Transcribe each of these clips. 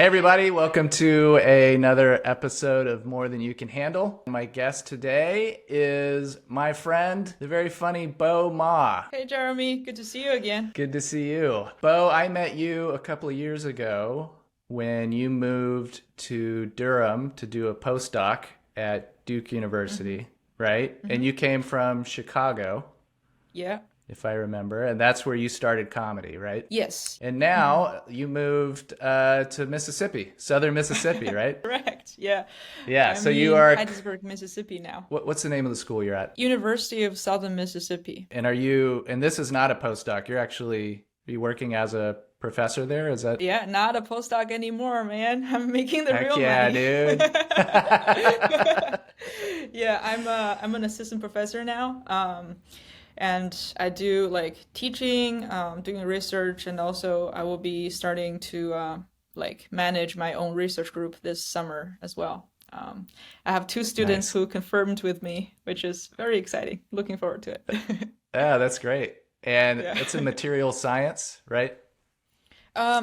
Hey everybody, welcome to another episode of More Than You Can Handle. My guest today is my friend, the very funny Bo Ma. Hey Jeremy, good to see you again. Good to see you. Bo, I met you a couple of years ago when you moved to Durham to do a postdoc at Duke hmm University, right? And hmm you came from Chicago, Yeah. if I remember, and that's where you started comedy, right? Yes. And hmm now you moved to Mississippi, southern Mississippi, right? Correct. Yeah. Yeah, I'm so you in are. Hattiesburg, Mississippi now. What's the name of the school you're at? University of Southern Mississippi. And are you? And this is not a postdoc. Are you working as a professor there? Is that? Yeah, not a postdoc anymore, man. I'm making the Heck real yeah, money. dude. Yeah, I'm an assistant professor now. And I do like teaching, doing research, and also I will be starting to like manage my own research group this summer as well. I have two students Nice. who confirmed with me, which is very exciting. Looking forward to it. Yeah, that's great. And Yeah. it's in material science, right?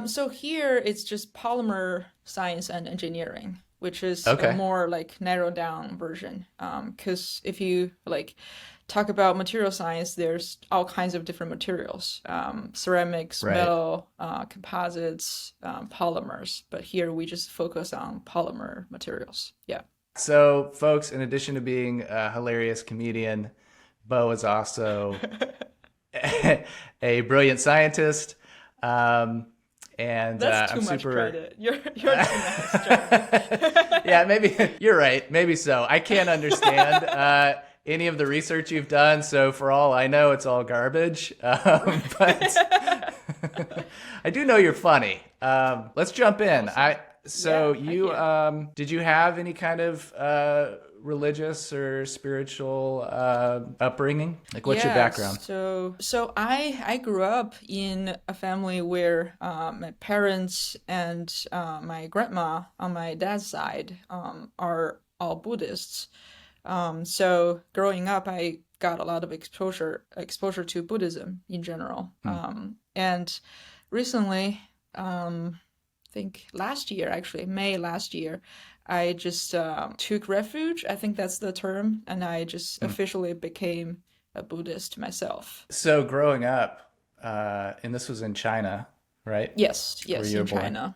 So here it's just polymer science and engineering, which is a Okay. more like narrowed down version. Because if you like talk about material science, there's all kinds of different materials, ceramics, Right. metal, composites, polymers. But here we just focus on polymer materials. Yeah. So, folks, in addition to being a hilarious comedian, Bo is also a brilliant scientist. Um, and That's I'm too much super. credit. You're too nice, Jeremy. Yeah, maybe you're right. Maybe so. I can't understand any of the research you've done, so for all I know, it's all garbage. But I do know you're funny. Let's jump in. Awesome. So Yeah, heck you yeah. did you have any kind of religious or spiritual upbringing? Like, what's your Yeah, background? so I grew up in a family where my parents and my grandma on my dad's side are all Buddhists. So growing up, I got a lot of exposure to Buddhism in general. Hmm. And recently, I think last year, actually, May last year, I just took refuge. I think that's the term, and I just Hmm. officially became a Buddhist myself. So growing up, and this was in China, right? Yes, Where yes, you were in born. China.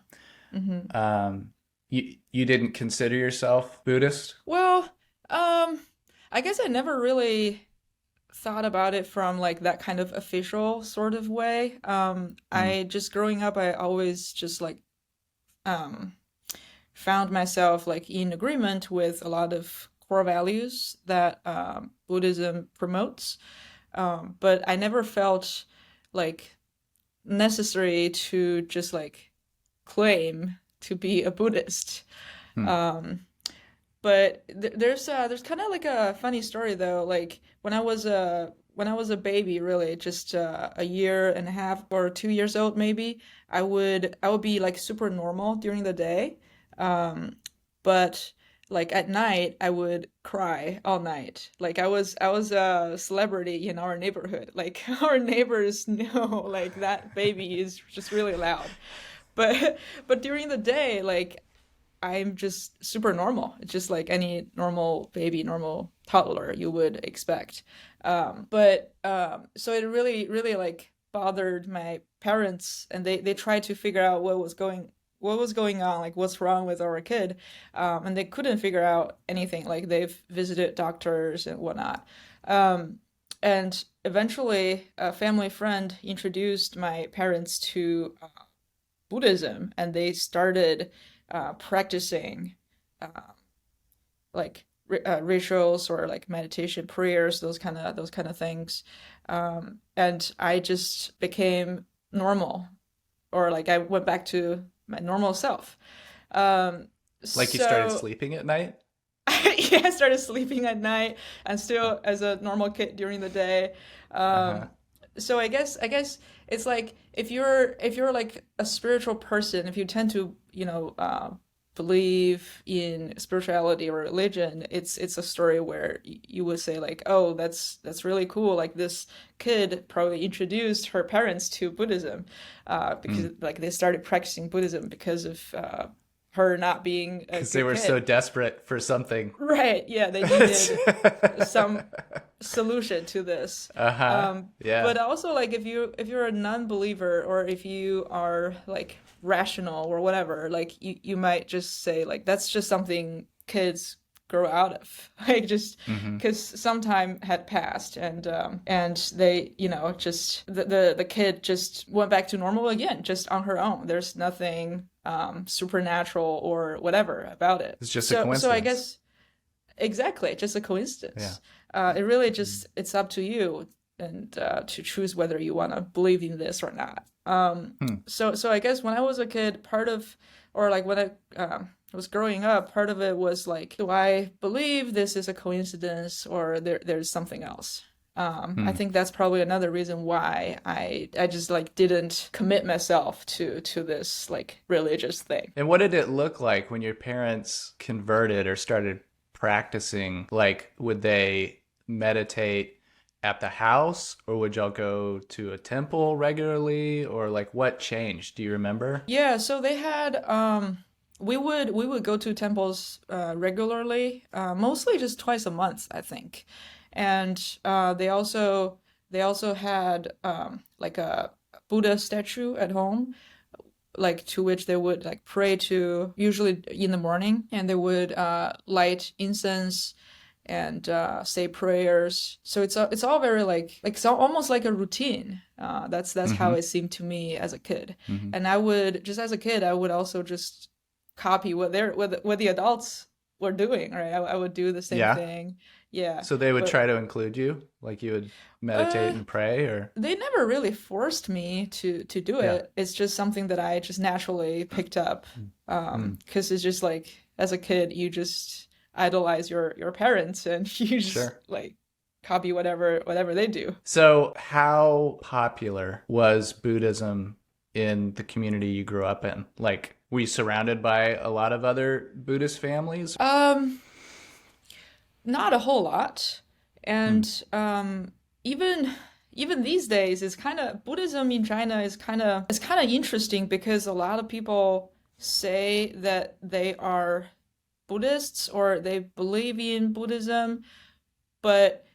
hmm You didn't consider yourself Buddhist? Well, I guess I never really thought about it from like that kind of official sort of way. Hmm. I just growing up, I always just like um found myself like in agreement with a lot of core values that Buddhism promotes. But I never felt like necessary to just like claim to be a Buddhist. Hmm. Um, but there's kind of like a funny story though. Like when I was a baby, really, just a year and a half or 2 years old, maybe, I would be like super normal during the day, um, but like at night, I would cry all night. Like I was a celebrity in our neighborhood. Like our neighbors know like that baby is just really loud. But but during the day, like I'm just super normal. It's just like any normal baby, normal toddler you would expect. But so it really like bothered my parents, and they tried to figure out what was going on, like what's wrong with our kid, and they couldn't figure out anything. Like they've visited doctors and whatnot, um, and eventually a family friend introduced my parents to Buddhism, and they started practicing uh, like rituals or like meditation prayers, those kind of things. And I just became normal, or like I went back to my normal self. Um, Like you started so sleeping at night? yeah, I started sleeping at night and still as a normal kid during the day. Uh-huh. Um, so I guess it's like if you're like a spiritual person, if you tend to believe in spirituality or religion, it's a story where you would say like, oh, that's really cool. Like this kid probably introduced her parents to Buddhism, because Mm. like they started practicing Buddhism because of her not being a Because they good were so kid. desperate for something. Right, yeah, they needed some solution to this. Uh-huh. But Yeah. also like if you're a non-believer or if you are like rational or whatever, like you might just say like that's just something kids grow out of. Like just Hmm. because some time had passed and they, just the kid just went back to normal again, just on her own. There's nothing supernatural or whatever about it. It's just a So I coincidence. guess exactly, just a Yeah. coincidence. It really Mm. just it's up to you and to choose whether you want to believe in this or not. Hmm. So I guess when I was a kid, part of or like when I was growing up, part of it was like, do I believe this is a coincidence or there's something else? I Hmm. think that's probably another reason why I just like didn't commit myself to this like religious thing. And what did it look like when your parents converted or started practicing? Like, would they meditate at the house or would y'all go to a temple regularly? Or like what changed? Do you remember? Yeah, so they had we would go to temples regularly, mostly just twice a month, I think. And they also had like a Buddha statue at home, like to which they would like pray to usually in the morning, and they would light incense and say prayers. So it's all very like it's almost like a routine. That's how Mm-hmm. it seemed to me as a kid. Mm-hmm. And I would just as a kid, I would also just copy what the adults were doing. Right, I would do the same Yeah. thing. Yeah, So they would but try to include you, like you would meditate uh, and pray, or they never really forced me to do yeah. it. It's just something that I just naturally picked up. Mm. Because it's just like as a kid, you just idolize your parents and you just Sure. like copy whatever they do. So, how popular was Buddhism in the community you grew up in? Like, were you surrounded by a lot of other Buddhist families? Um, Not a whole lot, Hmm. and even even these days, it's kind of Buddhism in China is kind of interesting because a lot of people say that they are Buddhists or they believe in Buddhism, but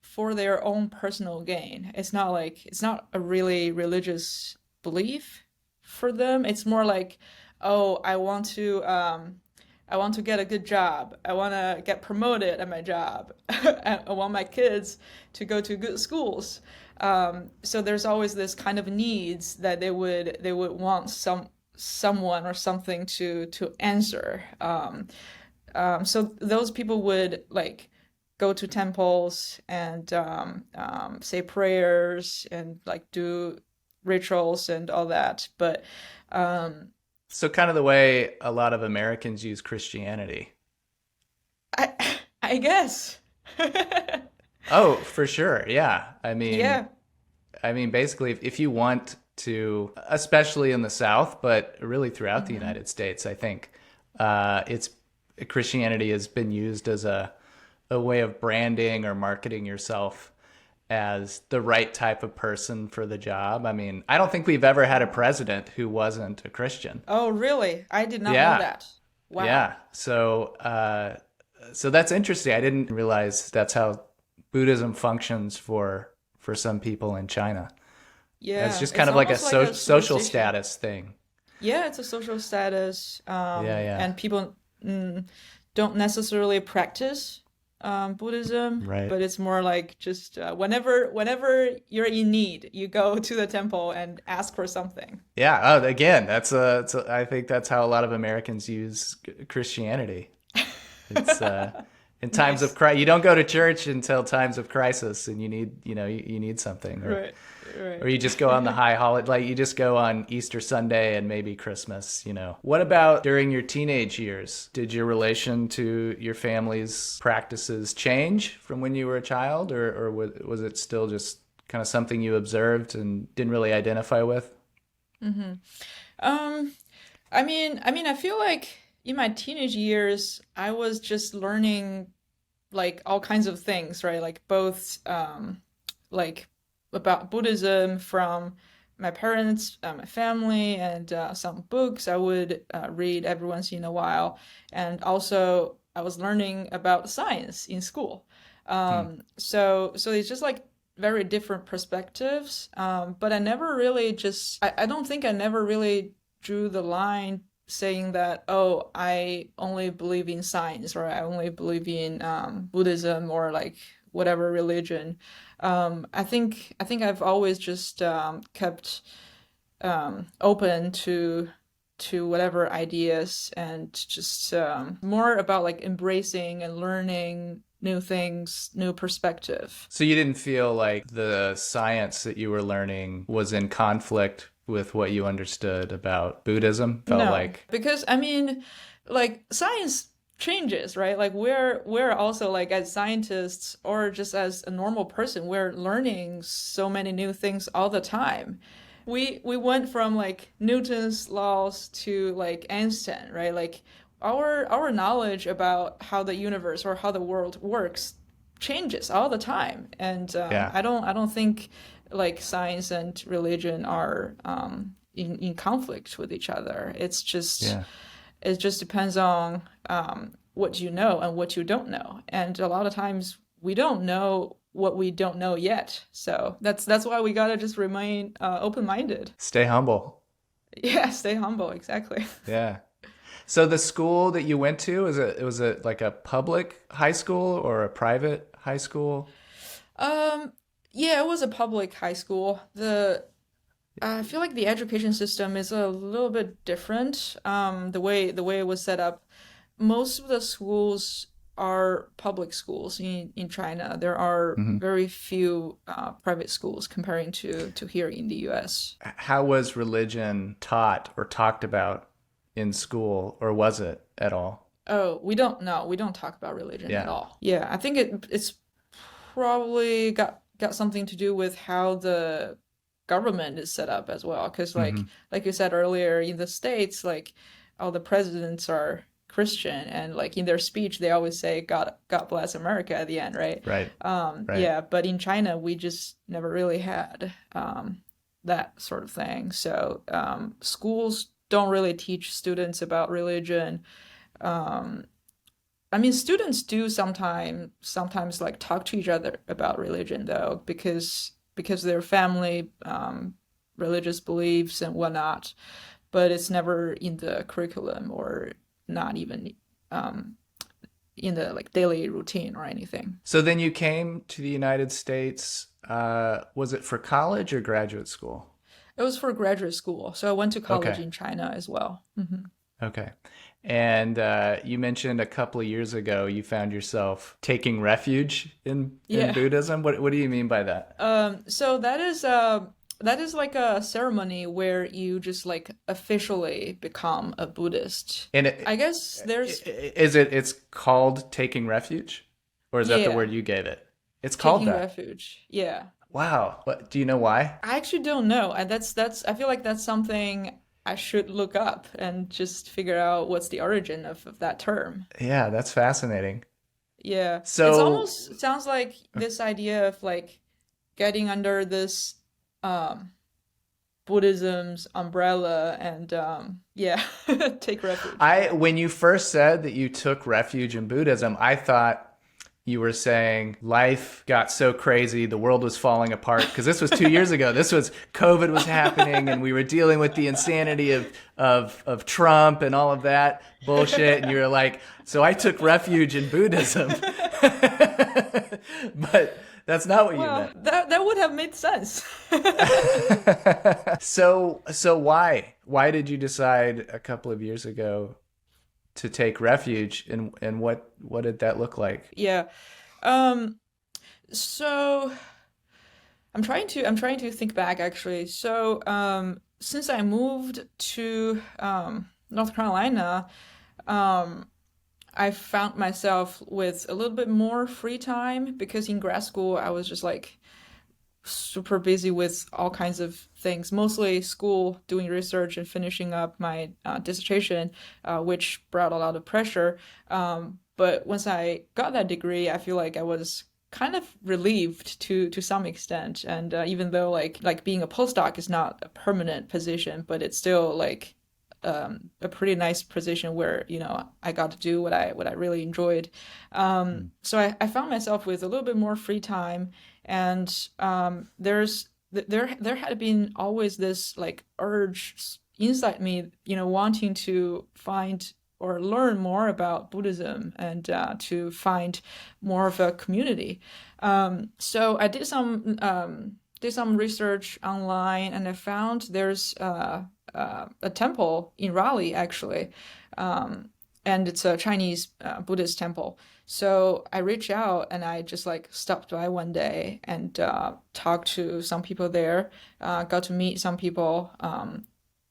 for their own personal gain. It's not a really religious belief for them. It's more like, oh, I want to get a good job. I want to get promoted at my job. I want my kids to go to good schools. So there's always this kind of needs that they would want someone or something to answer. So those people would like go to temples and say prayers and like do rituals and all that. But um, So, kind of the way a lot of Americans use Christianity. I I guess. Oh, for sure. Yeah. Yeah. I mean, basically, if you want to, especially in the South, but really throughout the Hmm. United States, I think it's Christianity has been used as a way of branding or marketing yourself as the right type of person for the job. I mean, I don't think we've ever had a president who wasn't a Christian. Oh, really? I did not know Yeah, that. Wow. yeah. So that's interesting. I didn't realize that's how Buddhism functions for some people in China. It's Yeah, just kind it's of like a almost like a social superstition. status thing. Yeah, it's a social status, Yeah, yeah. and people don't necessarily practice Buddhism, Right. but it's more like just whenever you're in need, you go to the temple and ask for something. Yeah. Oh, again, I think that's how a lot of Americans use Christianity. It's in times of Nice. crisis. You don't go to church until times of crisis, and you need something, Right, or right. you just go on the high holiday, like you just go on Easter Sunday and maybe Christmas. What about during your teenage years? Did your relation to your family's practices change from when you were a child, or was it still just kind of something you observed and didn't really identify with? Hmm. Um, I mean, I feel like. in my teenage years, I was just learning like all kinds of things, right? Like both like about Buddhism from my parents, my family, and some books I would read every once in a while. And also, I was learning about science in school. Hmm. So it's just like very different perspectives. But I never really I don't think I never really drew the line saying that, oh, I only believe in science or I only believe in Buddhism or like whatever religion. I think I've always just kept open to whatever ideas and just more about like embracing and learning new things, new perspective. So you didn't feel like the science that you were learning was in conflict with what you understood about Buddhism? Felt No, like, because I mean, like science changes, right? Like we're also like as scientists or just as a normal person, we're learning so many new things all the time. We went from like Newton's laws to like Einstein, right? Like our knowledge about how the universe or how the world works changes all the time. And yeah, I don't think like science and religion are in conflict with each other. yeah. It just depends on what you know and what you don't know. And a lot of times we don't know what we don't know yet. So that's why we gotta just remain open-minded. Stay humble. Yeah, stay humble, exactly. Yeah. So the school that you went to, was it like a public high school or a private high school? Um, yeah, it was a public high school. The I feel like the education system is a little bit different. The way it was set up, most of the schools are public schools in China. There are Hmm. very few private schools comparing to here in the US. How was religion taught or talked about in school, or was it at all? Oh, we don't know. We don't talk about religion at Yeah. all. Yeah, I think it's probably got something to do with how the government is set up as well. Because Hmm. like you said earlier, in the States, like all the presidents are Christian, and like in their speech, they always say God bless America at the end, right? Right. Right. Yeah, but in China, we just never really had that sort of thing. So schools don't really teach students about religion. Um, I mean, students do sometimes like talk to each other about religion though, because their family religious beliefs and whatnot, but it's never in the curriculum or not even um, in the like daily routine or anything. So then you came to the United States. Was it for college or graduate school? It was for graduate school, so I went to college Okay. in China as well. Okay. And you mentioned a couple of years ago you found yourself taking refuge in Yeah. Buddhism. What do you mean by that? So that is like a ceremony where you just like officially become a Buddhist. And I guess there's it's called taking refuge, or is that the yeah, word you gave it? It's called taking that. refuge. Yeah. Wow. What, do you know why? I actually don't know. And that's I feel like that's something I should look up and just figure out what's the origin of that term. Yeah, that's fascinating. Yeah. It's So, almost it sounds like this idea of like getting under this um Buddhism's umbrella and yeah, take refuge. I when you first said that you took refuge in Buddhism, I thought you were saying life got so crazy, the world was falling apart because this was 2 years ago. This was COVID was happening, and we were dealing with the insanity of Trump and all of that bullshit. And you were like, so I took refuge in Buddhism, but that's not what you Well, meant. that would have made sense. So why did you decide a couple of years ago to take refuge, and what did that look like? Yeah. Um, so I'm trying to think back actually. So, since I moved to North Carolina, um, I found myself with a little bit more free time because in grad school I was just like super busy with all kinds of things, mostly school, doing research and finishing up my dissertation, which brought a lot of pressure. But once I got that degree, I feel like I was kind of relieved to some extent. And even though like being a postdoc is not a permanent position, but it's still like a pretty nice position where I got to do what I really enjoyed. So I found myself with a little bit more free time, and there had been always this like urge inside me, wanting to find or learn more about Buddhism and to find more of a community. So I did some research online, and I found there's a temple in Raleigh actually, and it's a Chinese Buddhist temple. So I reached out and I just like stopped by one day and talked to some people there, got to meet some people,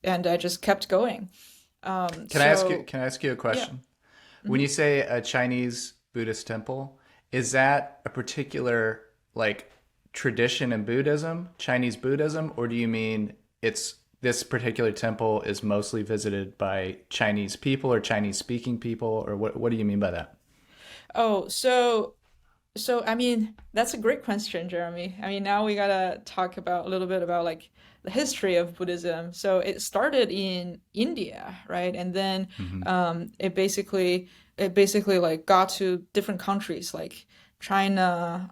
and I just kept going. So Can I ask you a yeah. question? When Mhm. you say a Chinese Buddhist temple, is that a particular like tradition in Buddhism, Chinese Buddhism, or do you mean it's this particular temple is mostly visited by Chinese people or Chinese speaking people, or what do you mean by that? Oh, so I mean, that's a great question, Jeremy. I mean, now we gotta talk about a little bit about like the history of Buddhism. So it started in India, right? And then Hmm. it basically like got to different countries like China,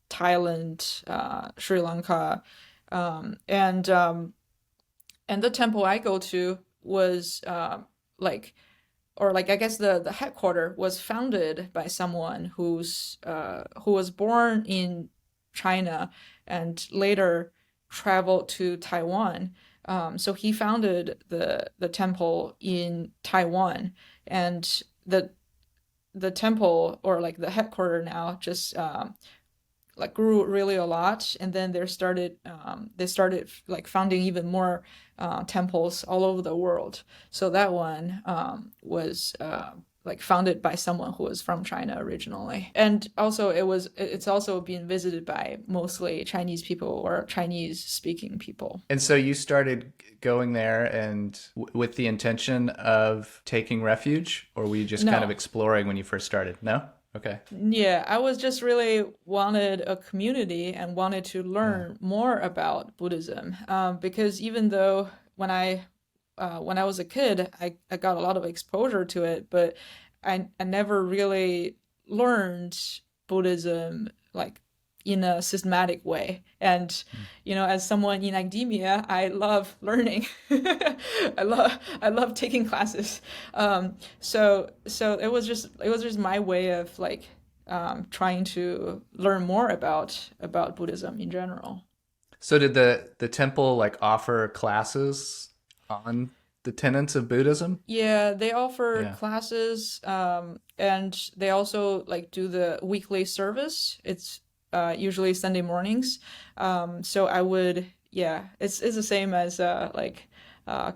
Thailand, Sri Lanka, and and the temple I go to was like or like I guess the headquarter was founded by someone who was born in China and later traveled to Taiwan. So he founded the temple in Taiwan, and the temple or like the headquarter now just like grew really a lot, and then they started like founding even more temples all over the world. So that one was like founded by someone who was from China originally, and also it's also being visited by mostly Chinese people or Chinese speaking people. And so you started going there and with the intention of taking refuge, or were you just kind of No, exploring when you first started? No? Okay. yeah, I was just really wanted a community and wanted to Yeah. learn more about Buddhism. Because even though when I was a kid, I got a lot of exposure to it, but I never really learned Buddhism like in a systematic way. And as someone in academia, I love learning. I love taking classes. So it was just my way of like trying to learn more about Buddhism in general. So did the temple like offer classes on the tenets of Buddhism? Yeah, they offer Yeah. classes, and they also like do the weekly service. It's usually Sunday mornings. So I would, yeah, it's the same as like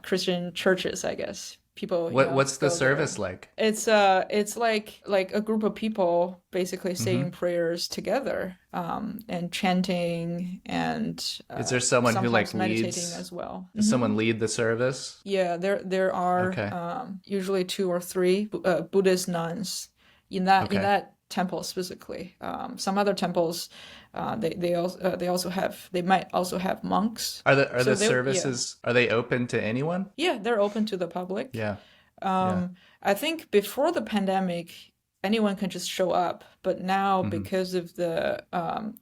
Christian churches, I guess. People, What's the go service there. like? It's like a group of people basically saying Hmm. prayers together, and chanting and Is there someone who like sometimes meditating leads? as well. Does someone lead the service? Yeah, there are Okay. usually two or three Buddhist nuns in Okay. that temple specifically. Some other temples, they also have they might also have monks. Are So the they yeah services are they open to anyone? yeah they're open to the public. Yeah. Yeah. I think before the pandemic, anyone can just show up, but now Hmm. because of the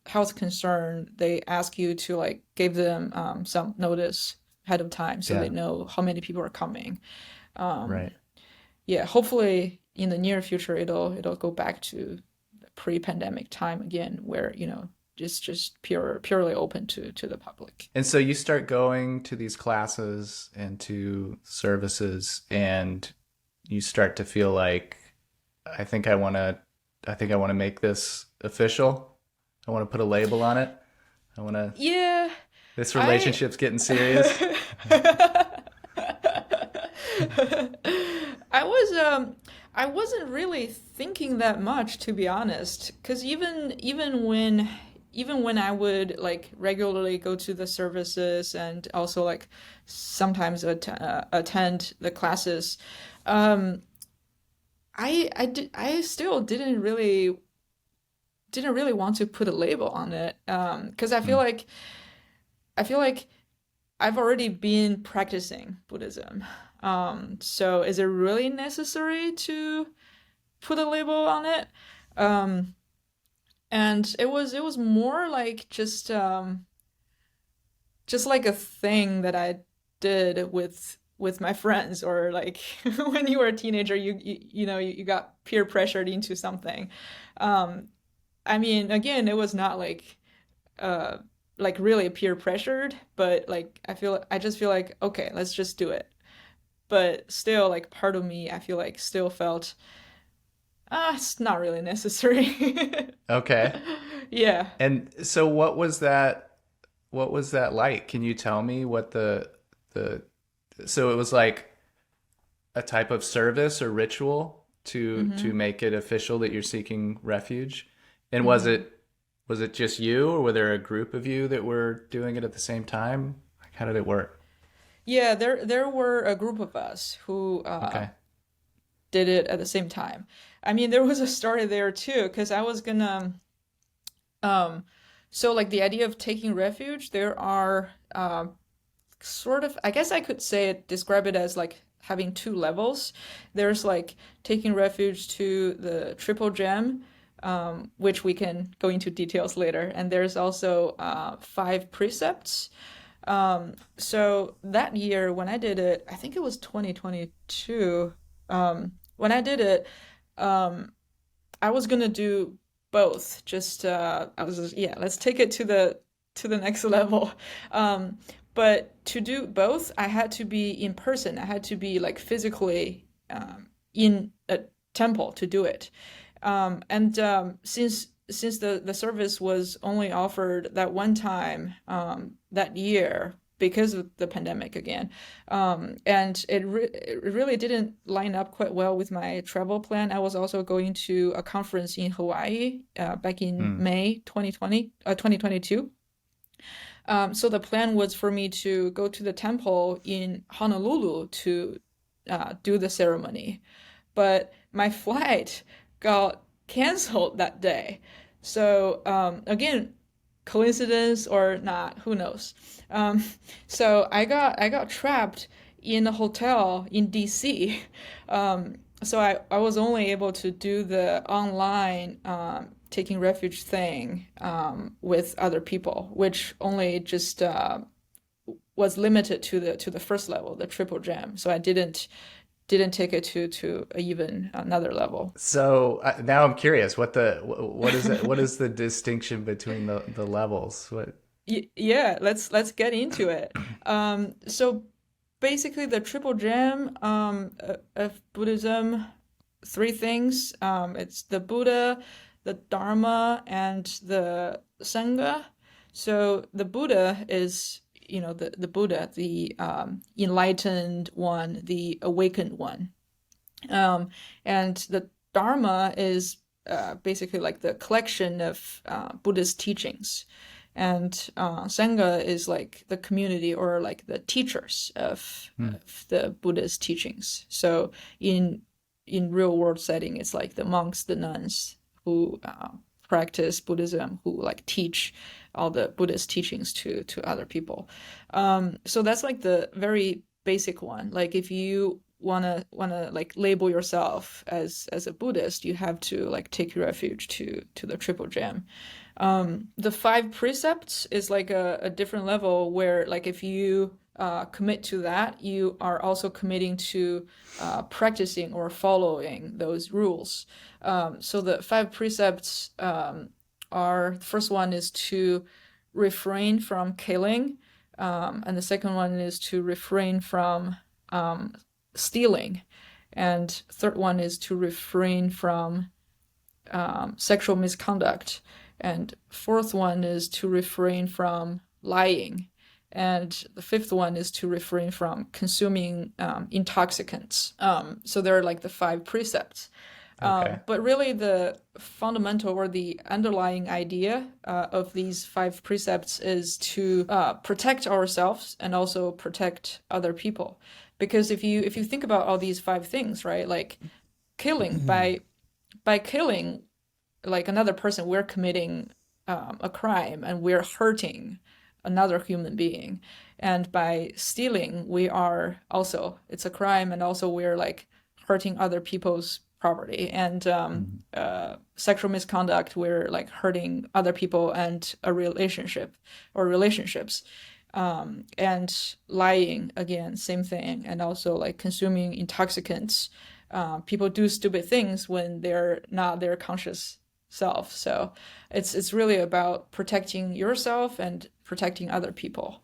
health concern, they ask you to like give them some notice ahead of time so they Yeah. know how many people are coming. Um, Right. yeah, hopefully in the near future it'll go back to pre-pandemic time again, where just purely open to the public. And so you start going to these classes and to services and you start to feel like I think I think I want to make this official. I want to put a label on it. I want to Yeah, this I relationship's getting serious. I was I wasn't really thinking that much, to be honest, because even when even when I would like regularly go to the services and also like sometimes attend the classes, um, I still didn't really want to put a label on it, because Hmm. I feel like I've already been practicing Buddhism. So is it really necessary to put a label on it? Um, and it was more like just like a thing that I did with my friends, or like when you were a teenager, you know you got peer pressured into something. Um, I mean, again, it was not uh like really peer pressured, but like I just feel like okay, let's just do it. But still, like part of me, I feel like still felt it's not really necessary. Okay. Yeah. And so what was that like? Can you tell me what the so it was like a type of service or ritual to Mm-hmm. make it official that you're seeking refuge? And Mm-hmm. was it just you, or were there a group of you that were doing it at the same time? Like, how did it work? Yeah, there were a group of us who Okay. did it at the same time. I mean, there was a story there too, because I was gonna um so like the idea of taking refuge, there are sort of, I guess I could say it, describe it as like having two levels. There's like taking refuge to the triple gem, which we can go into details later, and there's also five precepts. So that year when I did it, I think it was 2022. When I did it, um, I was gonna do both. Just I was just, yeah, let's take it to the next level. Um, but to do both, I had to be in person. I had to be like physically in a temple to do it. And since the service was only offered that one time that year because of the pandemic again, and it really didn't line up quite well with my travel plan. I was also going to a conference in Hawaii back in Hmm. May 2022. So the plan was for me to go to the temple in Honolulu to do the ceremony, but my flight got canceled that day. So again, coincidence or not, who knows? Um, so I got trapped in a hotel in DC. So I was only able to do the online taking refuge thing with other people, which only just was limited to the first level, the triple gem. So I didn't take it to even another level. So now I'm curious, what is it? What is the distinction between the levels? What? Yeah, let's get into it. So basically, the triple gem of Buddhism, three things. It's the Buddha, the Dharma, and the Sangha. So the Buddha is, you know, the Buddha, the enlightened one, the awakened one. And the Dharma is basically like the collection of Buddhist teachings. And Sangha is like the community or like the teachers Hmm. of the Buddhist teachings. So in real world setting, it's like the monks, the nuns who practice Buddhism, who like teach all the Buddhist teachings to other people. So that's like the very basic one. Like if you wanna like label yourself as a Buddhist, you have to like take refuge to the triple gem. The five precepts is like a different level where like if you commit to that, you are also committing to practicing or following those rules. So the five precepts are the first one is to refrain from killing, and the second one is to refrain from um, stealing, and third one is to refrain from sexual misconduct, and fourth one is to refrain from lying, and the fifth one is to refrain from consuming intoxicants. So there are like the five precepts. Okay. But really, the fundamental or the underlying idea of these five precepts is to protect ourselves and also protect other people. Because if you think about all these five things, right? Like killing by killing like another person, we're committing a crime and we're hurting another human being. And by stealing, we are also, it's a crime, and also we're like hurting other people's property. And sexual misconduct, we're like hurting other people and a relationship or relationships. And lying, again, same thing. And also like consuming intoxicants. People do stupid things when they're not their conscious self. So it's really about protecting yourself and protecting other people.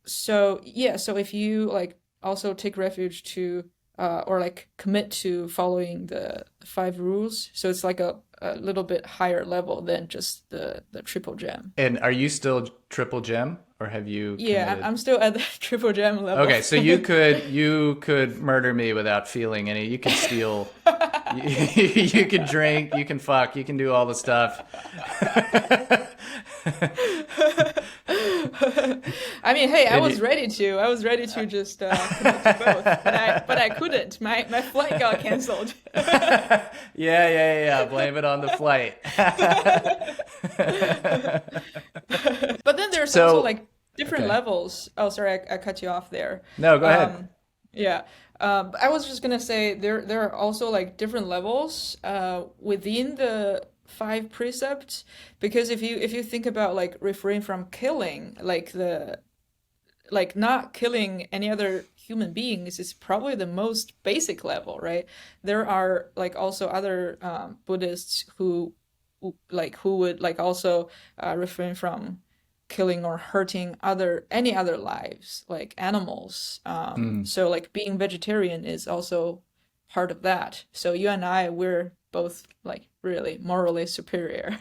So yeah, so if you like also take refuge to or like commit to following the five rules, so it's like a little bit higher level than just the triple gem. And are you still triple gem, or have you Yeah, committed? I'm still at the triple gem level. Okay, so you could murder me without feeling any. You could steal. You could drink. You can fuck. You can do all the stuff. I mean, hey, I And was ready to. I was ready to just commit to both, but I couldn't. My flight got canceled. yeah. Blame it on the flight. But then there's also So, like different okay. levels. Oh, sorry, I cut you off there. No, go ahead. Yeah. I was just gonna say there are also like different levels within the five precepts, because if you think about like refrain from killing, like the like not killing any other human beings is probably the most basic level, right? There are like also other Buddhists who would like also refrain from killing or hurting other any other lives like animals. Mm. So like being vegetarian is also part of that. So you and I, we're both like really morally superior.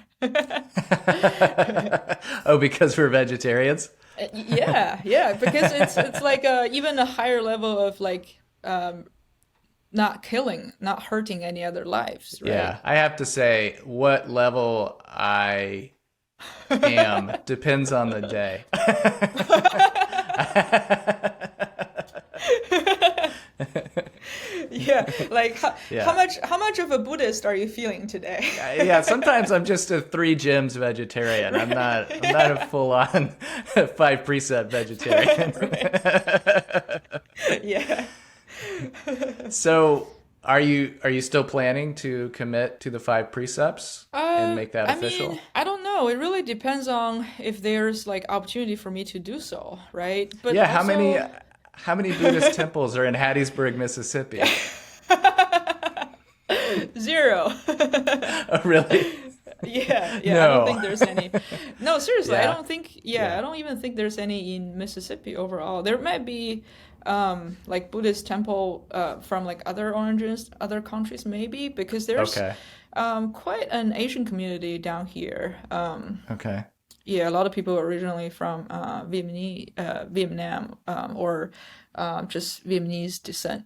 Oh, because we're vegetarians? Yeah, yeah, because it's like even a higher level of like not killing, not hurting any other lives, Yeah, right? I have to say, what level I am depends on the day. Yeah, like Yeah. how much of a Buddhist are you feeling today? Yeah, sometimes I'm just a three gyms vegetarian. I'm not a full on five precept vegetarian. Right. Yeah. So, are you still planning to commit to the five precepts and make that I mean, official? I don't know. It really depends on if there's like opportunity for me to do so, right? But Yeah, how many also how many Buddhist temples are in Hattiesburg, Mississippi? zero. Oh, really? Yeah, yeah, I don't No. think there's any. No, seriously, I Yeah. don't think, yeah, I Yeah. don't even think there's any in Mississippi overall. There might be like Buddhist temple from like other origins, other countries maybe, because there's Okay. quite an Asian community down here. Okay. Yeah, a lot of people are originally from Vietnam, or just Vietnamese descent.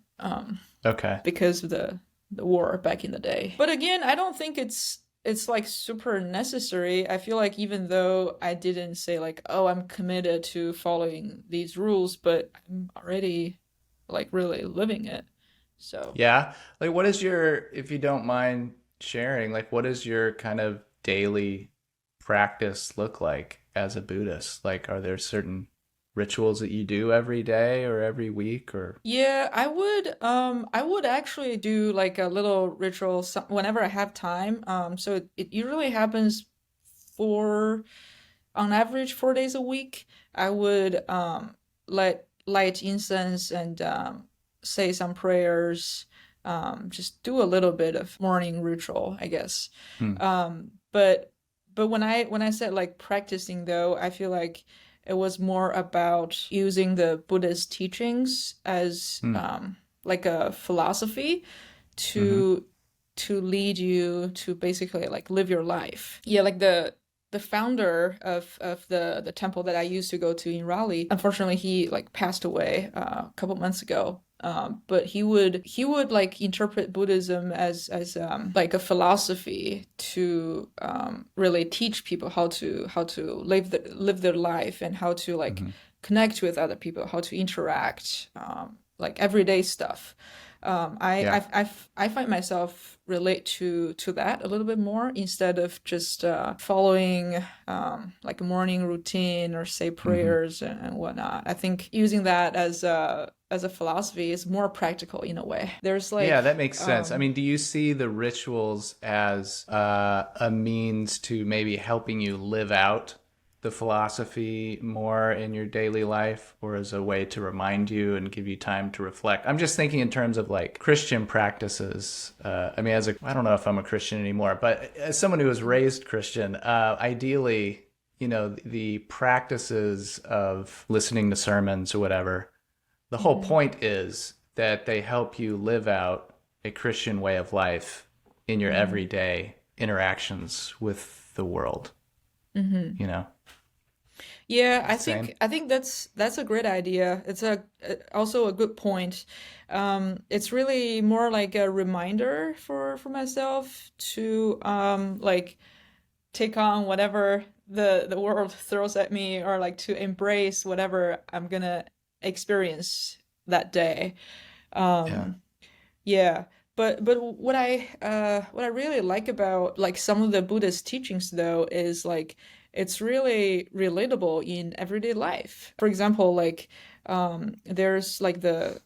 Okay. Because of the war back in the day. But again, I don't think it's like super necessary. I feel like even though I didn't say like, oh, I'm committed to following these rules, but I'm already like really living it. So, Yeah. Like, what is your, if you don't mind sharing, like, what does your kind of daily practice look like as a Buddhist? Like, are there certain rituals that you do every day or every week or? yeah, I would actually do like a little ritual whenever I have time. So it usually happens for on average 4 days a week. I would light incense and say some prayers, just do a little bit of morning ritual, I guess. Hmm. But when I said like practicing though, I feel like it was more about using the Buddhist teachings as Hmm. like a philosophy Mm-hmm. to lead you to basically like live your life. Yeah, like the founder of the temple that I used to go to in Raleigh, unfortunately he like passed away a couple months ago. but he would like interpret Buddhism as like a philosophy to really teach people how to live their life and how to like Hmm. connect with other people, how to interact, like everyday stuff. Yeah. I find myself relate to that a little bit more instead of just following like a morning routine or say Hmm. prayers and whatnot. I think using that as a philosophy is more practical in a way. There's Yeah, like that makes sense. I mean, do you see the rituals as a means to maybe helping you live out the philosophy more in your daily life, or as a way to remind you and give you time to reflect? I'm just thinking in terms of like Christian practices. I mean, I don't know if I'm a Christian anymore, but as someone who was raised Christian, ideally, the practices of listening to sermons or whatever, the whole Mhm. point is that they help you live out a Christian way of life in your Mhm. everyday interactions with the world, Mhm. you know? Yeah, It's I the same. think I think that's a great idea. It's also a good point. It's really more like a reminder for myself to like take on whatever the world throws at me, or like to embrace whatever I'm gonna experience that day. Yeah. Um, yeah, but what I really like about like some of the Buddhist teachings though is like it's really relatable in everyday life. For example, like there's like the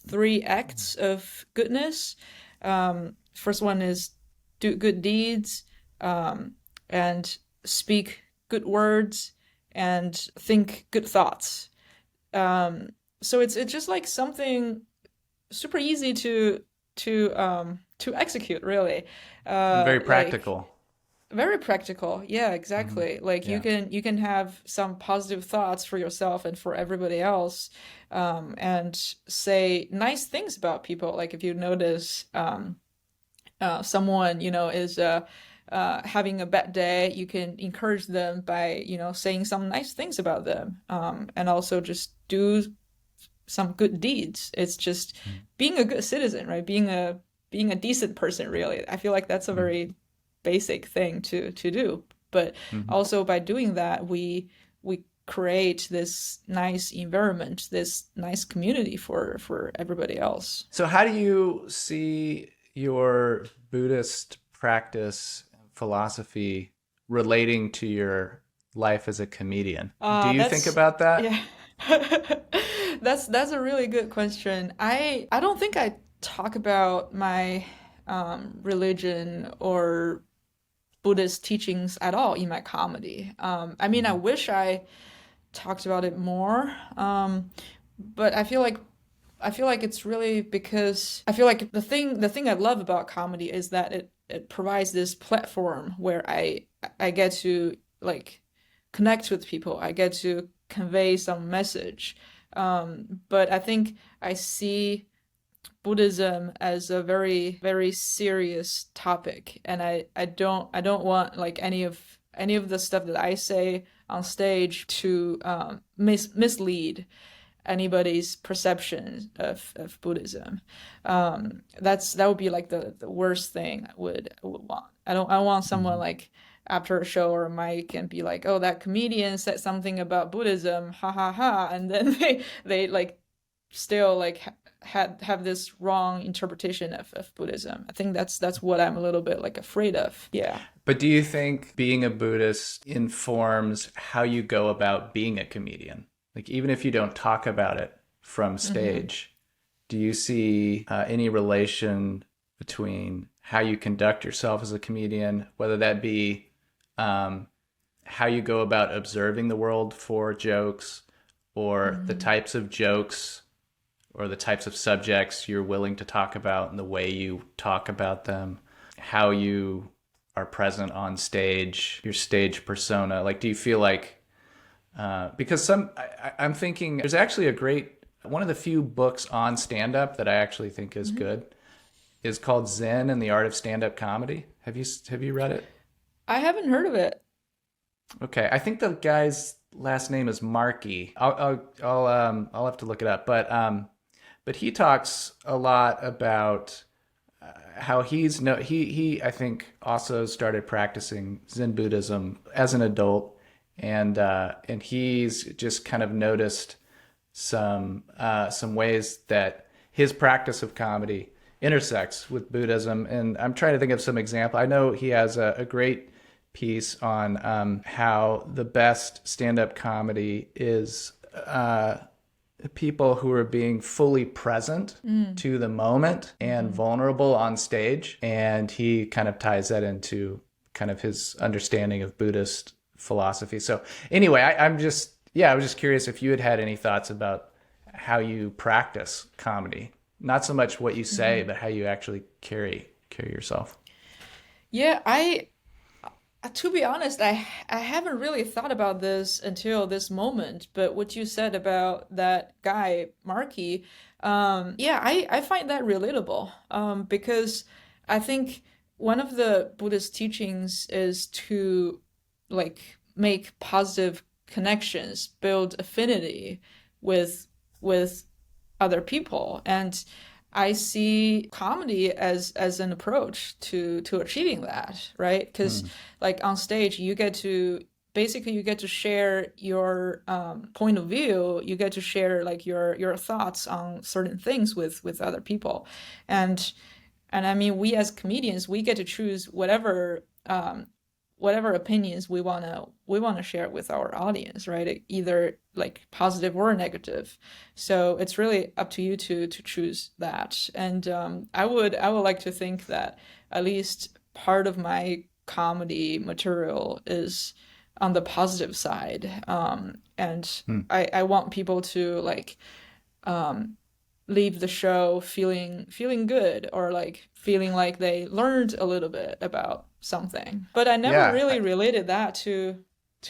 three acts of goodness. First one is do good deeds, um, and speak good words, and think good thoughts. Um, so it's just like something super easy to execute, really. And very Like practical. very practical. Yeah, Hmm. exactly. Like you Yeah. can have some positive thoughts for yourself and for everybody else, and say nice things about people. Like if you notice someone is having a bad day, you can encourage them by saying some nice things about them, and also just do some good deeds. It's just being a good citizen, right? Being a decent person, really. I feel like that's a very basic thing to do. But Hmm. also by doing that, we create this nice environment, this nice community for everybody else. So, how do you see your Buddhist practice philosophy relating to your life as a comedian? Do you think That's about that? yeah. That's a really good question. I don't think I talk about my religion or Buddhist teachings at all in my comedy. I mean, I Hmm. wish I talked about it more. But I feel like it's really because I feel like the thing I love about comedy is that it provides this platform where I get to like connect with people. I get to convey some message. But I think I see Buddhism as a very, very serious topic, and I don't want like any of the stuff that I say on stage to mislead anybody's perception of Buddhism. That would be like the worst thing I would want. I don't want someone Hmm. like after a show or a mic and be like, oh, that comedian said something about Buddhism, ha ha ha, and then they like still like have this wrong interpretation of Buddhism. I think that's what I'm a little bit like afraid of. Yeah. But do you think being a Buddhist informs how you go about being a comedian? Like, even if you don't talk about it from Hmm. stage, do you see any relation between how you conduct yourself as a comedian, whether that be um, how you go about observing the world for jokes, or the Hmm. types of jokes or the types of subjects you're willing to talk about and the way you talk about them, how you are present on stage, your stage persona? Like, do you feel like, because I'm thinking there's actually a great, one of the few books on stand up that I actually think is Hmm. good is called Zen and the Art of Stand Up Comedy. Have you read it? I haven't heard of it. Okay, I think the guy's last name is Markey. I'll have to look it up, but he talks a lot about how he I think also started practicing Zen Buddhism as an adult, and he's just kind of noticed some ways that his practice of comedy intersects with Buddhism. And I'm trying to think of some example. I know he has a great piece on how the best stand-up comedy is people who are being fully present to the moment and vulnerable on stage. And he kind of ties that into kind of his understanding of Buddhist philosophy. So anyway, I was just curious if you had any thoughts about how you practice comedy. Not so much what you say, but how you actually carry yourself. Yeah, to be honest, I haven't really thought about this until this moment, but what you said about that guy, Marky, yeah, I find that relatable, because I think one of the Buddhist teachings is to like make positive connections, build affinity with other people. And I see comedy as an approach to achieving that, right? Because like on stage, you get to share your point of view. You get to share like your thoughts on certain things with other people, and I mean, we as comedians, we get to choose whatever opinions we wanna share with our audience, right? Either like positive or negative. So it's really up to you to choose that. And I would like to think that at least part of my comedy material is on the positive side. And I want people to like leave the show feeling good, or like feeling like they learned a little bit about something. But I never Yeah, really related that to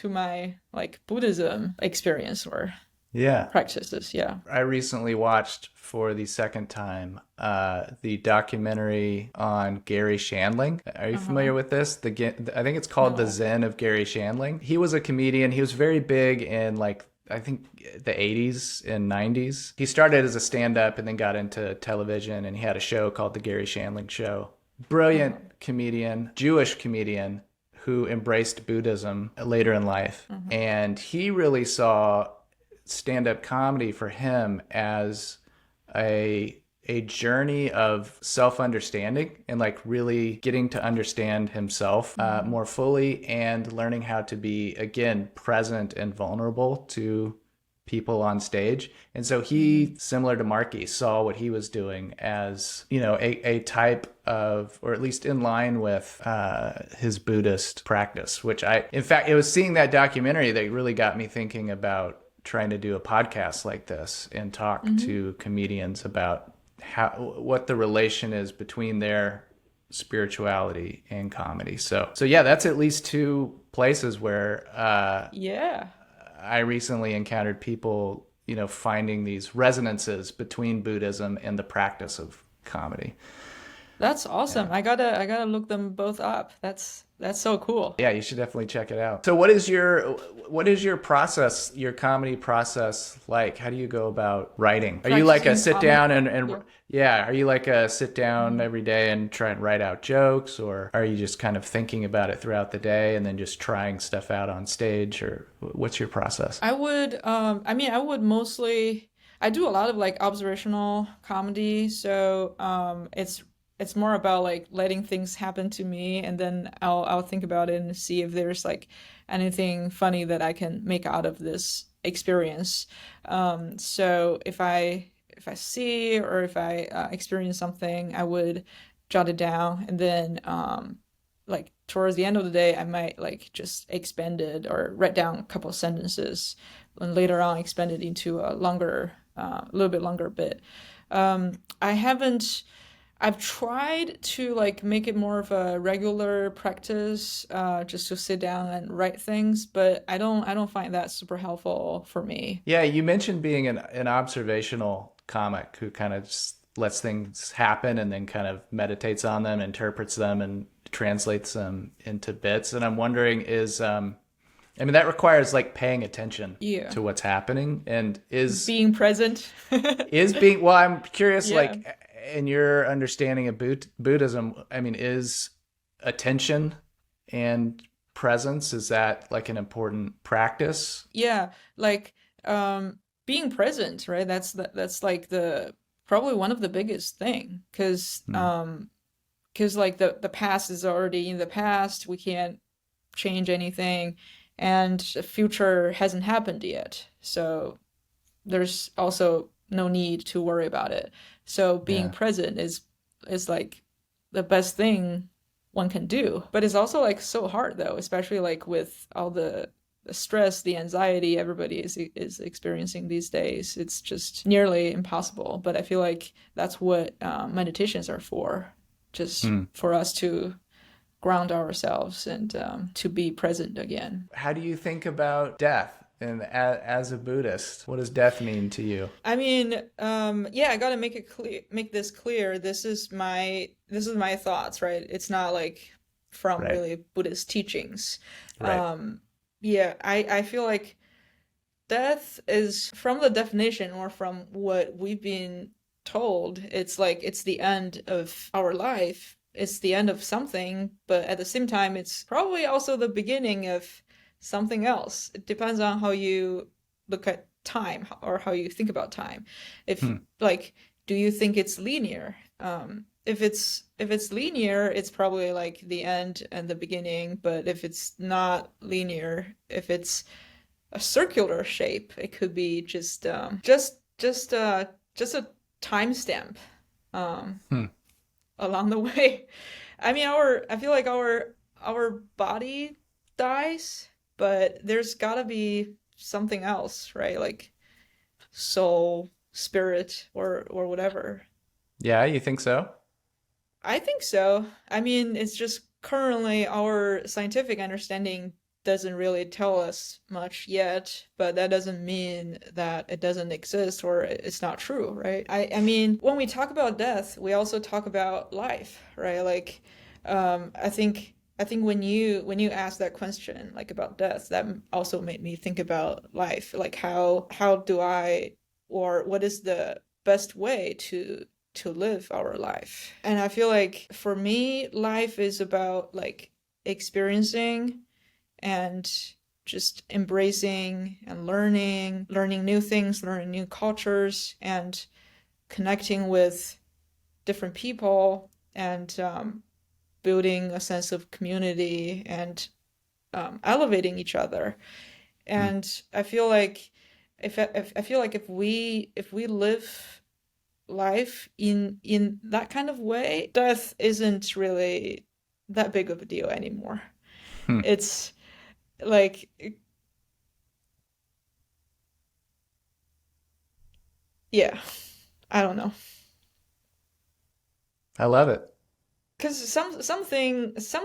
my like Buddhism experience or yeah. practices. Yeah. I recently watched for the second time the documentary on Gary Shandling. Are you familiar with this? I think it's called The No. Zen of Gary Shandling. He was a comedian. He was very big in like I think the 80s and 90s. He started as a stand-up and then got into television, and he had a show called The Gary Shandling Show. Brilliant comedian, Jewish comedian who embraced Buddhism later in life. And he really saw stand-up comedy for him as a journey of self-understanding and like really getting to understand himself more fully, and learning how to be again present and vulnerable to people on stage. And so he, similar to Marky, saw what he was doing as, a type of, or at least in line with his Buddhist practice, which in fact, it was seeing that documentary that really got me thinking about trying to do a podcast like this and talk to comedians about what the relation is between their spirituality and comedy. So yeah, that's at least two places where Yeah. I recently encountered people, finding these resonances between Buddhism and the practice of comedy. That's awesome. I gotta look them both up. That's so cool. Yeah, you should definitely check it out. So what is your process, your comedy process like? How do you go about writing? Are you like a Practicing sit comedy. down and Yeah. yeah, are you like a sit down every day and try and write out jokes, or are you just kind of thinking about it throughout the day and then just trying stuff out on stage, or what's your process? I would mostly, I do a lot of like observational comedy, so it's more about like letting things happen to me, and then I'll think about it and see if there's like anything funny that I can make out of this experience. So if I see, or if I experience something, I would jot it down, and then like towards the end of the day, I might like just expand it or write down a couple of sentences, and later on expand it into a little bit longer bit. I haven't. I've tried to like make it more of a regular practice, just to sit down and write things, but I don't find that super helpful for me. Yeah, you mentioned being an observational comic who kind of just lets things happen and then kind of meditates on them, interprets them, and translates them into bits. And I'm wondering, I mean, that requires like paying attention Yeah. to what's happening and Being present. is being, well, I'm curious, Yeah. like in your understanding of Buddhism, I mean, is attention and presence, is that like an important practice? Yeah, like being present, right? That's like the probably one of the biggest thing Hmm. because like the past is already in the past. We can't change anything, and the future hasn't happened yet. So there's also no need to worry about it. So being Yeah. present is like the best thing one can do. But it's also like so hard though, especially like with all the stress, the anxiety everybody is experiencing these days. It's just nearly impossible. But I feel like that's what meditations are for, just Hmm. for us to ground ourselves and to be present again. How do you think about death? And as a Buddhist, what does death mean to you? I mean, yeah, I gotta make this clear. This is my thoughts, right? It's not like from Right. really Buddhist teachings. Right. Yeah, I feel like death is from the definition or from what we've been told, it's like it's the end of our life. It's the end of something, but at the same time, it's probably also the beginning of something else. It depends on how you look at time or how you think about time. If Hmm. like, do you think it's linear? If it's linear, it's probably like the end and the beginning. But if it's not linear, if it's a circular shape. It could be just a timestamp um, Hmm. along the way. I mean, I feel like our body dies, but there's gotta be something else, right? Like soul, spirit, or whatever. Yeah, you think so? I think so. I mean, it's just currently our scientific understanding doesn't really tell us much yet, but that doesn't mean that it doesn't exist or it's not true, right? I mean, when we talk about death, we also talk about life, right? Like, I think when you ask that question, like about death, that also made me think about life. Like how do I or what is the best way to live our life. And I feel like for me, life is about like experiencing and just embracing and learning new things, learning new cultures, and connecting with different people and building a sense of community and elevating each other. Hmm. And I feel like if I feel like if we live life in that kind of way, death isn't really that big of a deal anymore. Hmm. It's like, yeah, I don't know. I love it. Because some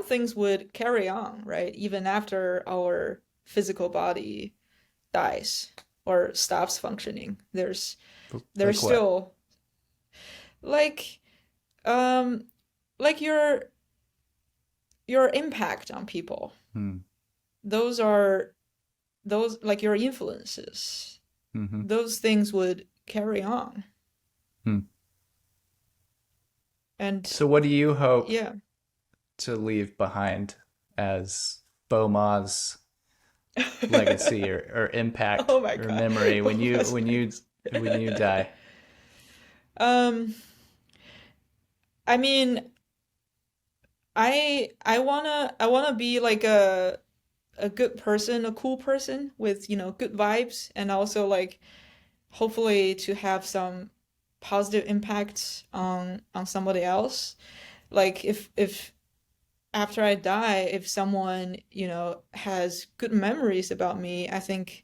things would carry on, right? Even after our physical body dies or stops functioning. There's Like what? still like um like your impact on people. Hmm. Those are those like your influences. Hmm. Those things would carry on. Hmm. And So, what do you hope yeah. to leave behind as Boma's legacy or impact Oh my or God. memory when you Almost when you legs. when you die? Um, I mean, I wanna be like a good person, a cool person with, you know, good vibes and also like hopefully to have some positive impact on somebody else. Like if after I die, if someone, you know, has good memories about me, I think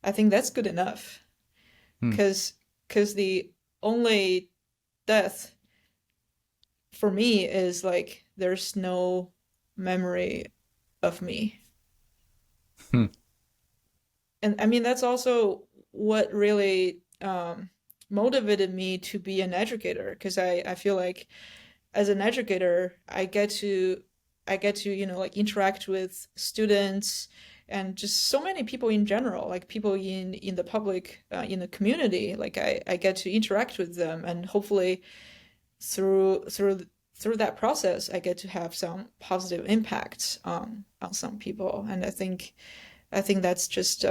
that's good enough. Hmm. Cause cause the only death for me is like there's no memory of me. Hmm. And I mean that's also what really motivated me to be an educator because I feel like as an educator I get to you know like interact with students and just so many people in general, like people in the public, in the community. Like I get to interact with them, and hopefully through through that process, I get to have some positive impacts on some people. And I think that's just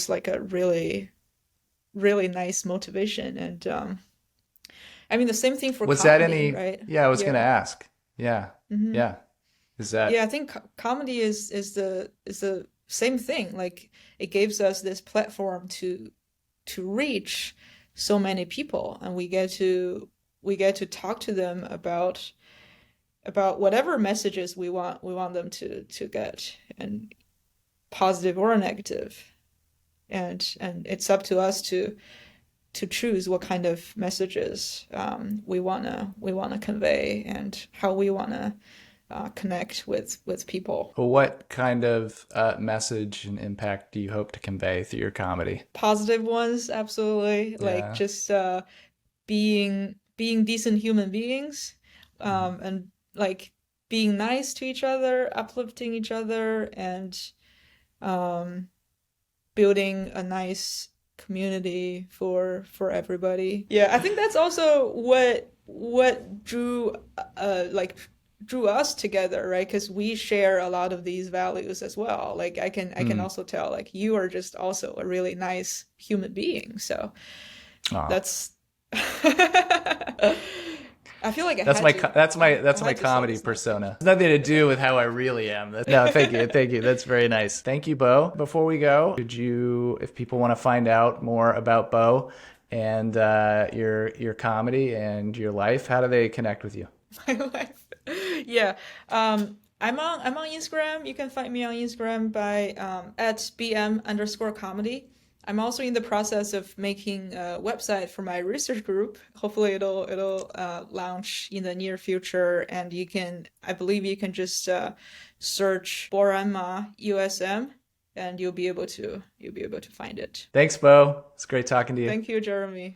like a really nice motivation. And I mean the same thing for Was that comedy, any? right? Yeah, I was gonna Yeah. ask. Yeah, Hmm. yeah. Is that Yeah, I think comedy is the same thing. Like it gives us this platform to reach so many people, and we get to talk to them about whatever messages we want them to get, and positive or negative. And it's up to us to choose what kind of messages we wanna convey, and how we wanna connect with people. well, what kind of message and impact do you hope to convey through your comedy? Positive ones, absolutely. Like Yeah. just being decent human beings, Mhm. and like being nice to each other, uplifting each other, and um, building a nice community for everybody. Yeah, I think that's also what drew us together, right? Because we share a lot of these values as well. Like I can Mm. also tell like you are just also a really nice human being. So Aw. that's I feel like That's I my had to say comedy this nicely. persona. It's nothing to do with how I really am. No, thank you, thank you. That's very nice. Thank you, Bo. Before we go, could you, if people want to find out more about Bo and your comedy and your life, how do they connect with you? My life. Yeah. I'm on Instagram. You can find me on Instagram by at bm_comedy. I'm also in the process of making a website for my research group. Hopefully it'll launch in the near future, and I believe you can just search Boranma USM, and you'll be able to find it. Thanks, Bo. It's great talking to you. Thank you, Jeremy.